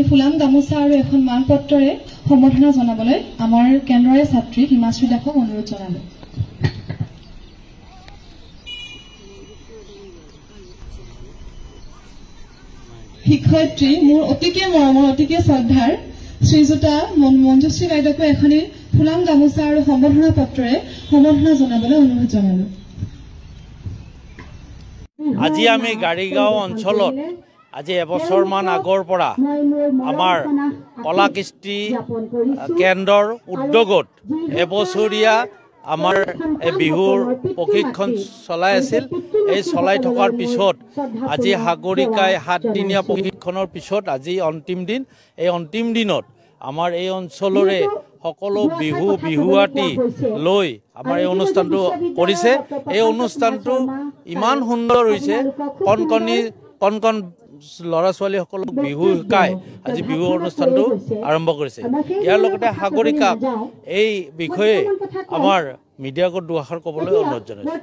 ফুলাম গামোচা আৰু এখন মানপত্ৰৰে সম্বৰ্ধনা জনাবলৈ আমাৰ কেন্দ্ৰৰে ছাত্ৰী হিমাশ্ৰী দাসক অনুৰোধ জনালো। শিক্ষয়িত্ৰী মোৰ অতিকে মৰমৰ অতিকে শ্ৰদ্ধাৰ শ্ৰীযুতা মঞ্জুশ্ৰী বাইদেউকো এখনি ফুলাম গামোচা আৰু সম্বৰ্ধনা পত্ৰৰে সম্বৰ্ধনা জনাবলৈ অনুৰোধ জনালো। আজি আমি গাড়ীগাঁও অঞ্চলত আজি এবছৰমান আগৰ পৰা আমাৰ কলা কৃষ্টি কেন্দ্ৰৰ উদ্যোগত এবছৰীয়া আমাৰ বিহুৰ প্ৰশিক্ষণ চলাই আছিল। এই চলাই থকাৰ পিছত আজি সাগৰিকাই 7 দিনীয়া প্ৰশিক্ষণৰ পিছত আজি অন্তিম দিন। এই অন্তিম দিনত আমাৰ এই অঞ্চলৰে সকলো বিহুৱাতী লৈ আমাৰ এই অনুষ্ঠানটো কৰিছে। এই অনুষ্ঠানটো ইমান সুন্দৰ হৈছে, কণ ল'ৰা ছোৱালীসকলক বিহু শিকাই আজি বিহু অনুষ্ঠানটো আৰম্ভ কৰিছে। ইয়াৰ লগতে সাগৰিকাক এই বিষয়ে আমাৰ মিডিয়াক দুআষাৰ ক'বলৈ অনুৰোধ জনাইছোঁ।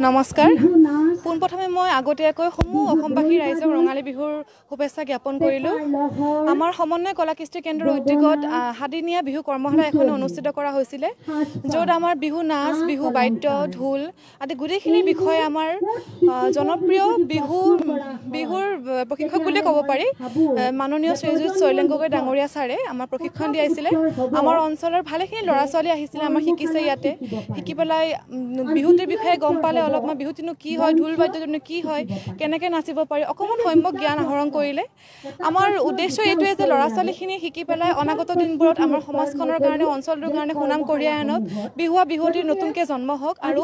নমস্কাৰ। পোনপ্ৰথমে মই আগতীয়াকৈ সমূহ অসমবাসী ৰাইজক ৰঙালী বিহুৰ শুভেচ্ছা জ্ঞাপন কৰিলোঁ। আমাৰ সমন্বয় কলা কৃষ্টি কেন্দ্ৰৰ উদ্যোগত 7 দিনীয়া বিহু কৰ্মশালা এখন অনুষ্ঠিত কৰা হৈছিলে, য'ত আমাৰ বিহু নাচ, বিহু বাদ্য, ঢোল আদি গোটেইখিনিৰ বিষয়ে আমাৰ জনপ্ৰিয় বিহুৰ প্ৰশিক্ষক বুলিয়ে ক'ব পাৰি মাননীয় শ্ৰীযুত শৈলেন গগৈ ডাঙৰীয়া ছাৰে আমাৰ প্ৰশিক্ষণ দিয়াইছিলে। আমাৰ অঞ্চলৰ ভালেখিনি ল'ৰা ছোৱালী আহিছিলে, আমাৰ শিকিছে। ইয়াতে শিকি পেলাই বিহুটিৰ বিষয়ে গম পালে, অলপমান বিহুটিনো কি হয়, ঢোল বাদ্যটিনো কি হয়, কেনেকৈ নাচিব পাৰি, অকণমান সম্যক জ্ঞান আহৰণ কৰিলে। আমাৰ উদ্দেশ্য এইটোৱে যে ল'ৰা ছোৱালীখিনি শিকি পেলাই অনাগত দিনবোৰত আমাৰ সমাজখনৰ কাৰণে, অঞ্চলটোৰ কাৰণে সুনাম কঢ়িয়াই আনক, বিহুৱতীৰ নতুনকৈ জন্ম হওক। আৰু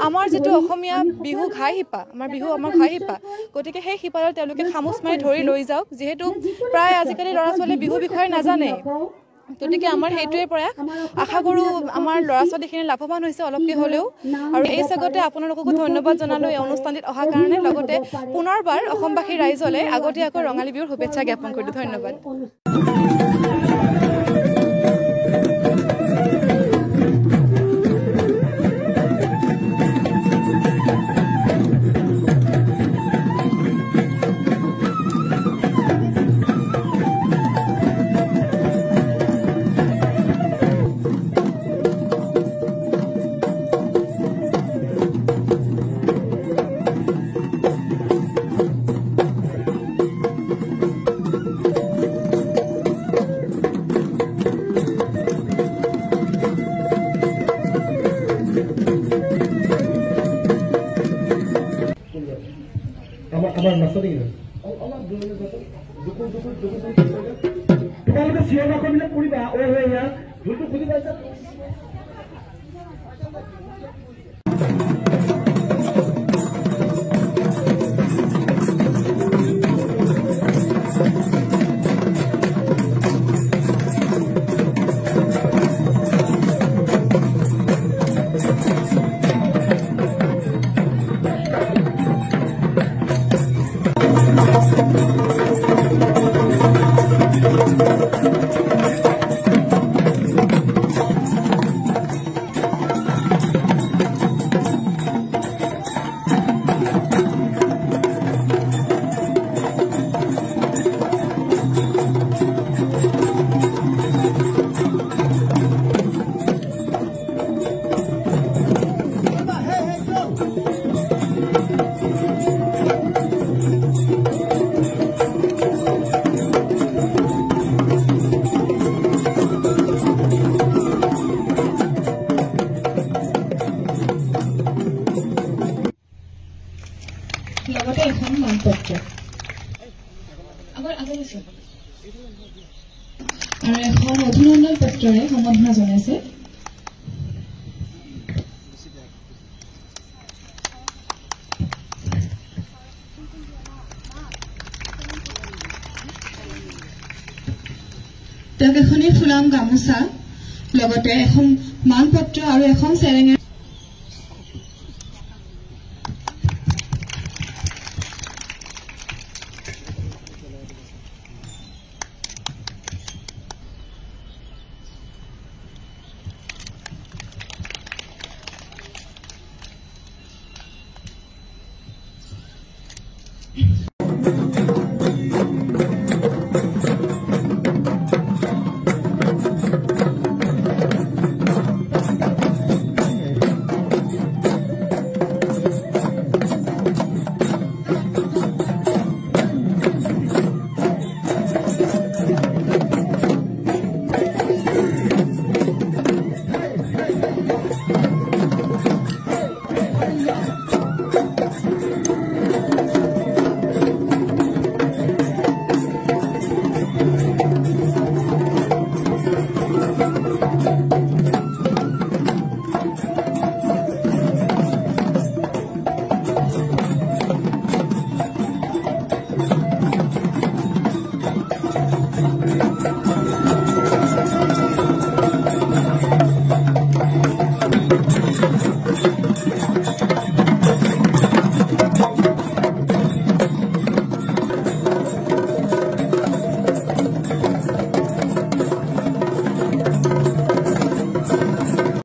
আমাৰ যিটো অসমীয়া বিহু ঘাই শিপা, আমাৰ ঘাই শিপা, গতিকে সেই শিপাডাল তেওঁলোকে খামুচ মাৰি ধৰি লৈ যাওক। যিহেতু প্ৰায় আজিকালি ল'ৰা ছোৱালীয়ে বিহুৰ বিষয়ে নাজানে, গতিকে আমাৰ সেইটোৱে প্ৰয়াস। আশা কৰোঁ আমাৰ ল'ৰা ছোৱালীখিনি লাভৱান হৈছে অলপকৈ হ'লেও। আৰু এই চেগতে আপোনালোককো ধন্যবাদ জনালোঁ এই অনুষ্ঠানটিত অহাৰ কাৰণে। লগতে পুনৰবাৰ অসমবাসী ৰাইজলৈ আগতীয়াকৈ ৰঙালী বিহুৰ শুভেচ্ছা জ্ঞাপন কৰিলোঁ। ধন্যবাদ। আমাৰ নাচতে গেলে তোমালোকে চিঞৰ বাখৰবিলাক কৰিবা। ঢোলটো খুলি পাইছা? লগতে এখন মানপত্ৰ আৰু এখন অভিনন্দন পত্ৰৰে সম্বৰ্ধনা জনাইছে এখনি ফুলাম গামোচা লগতে এখন মানপত্ৰ আৰু এখন চেৰেঙা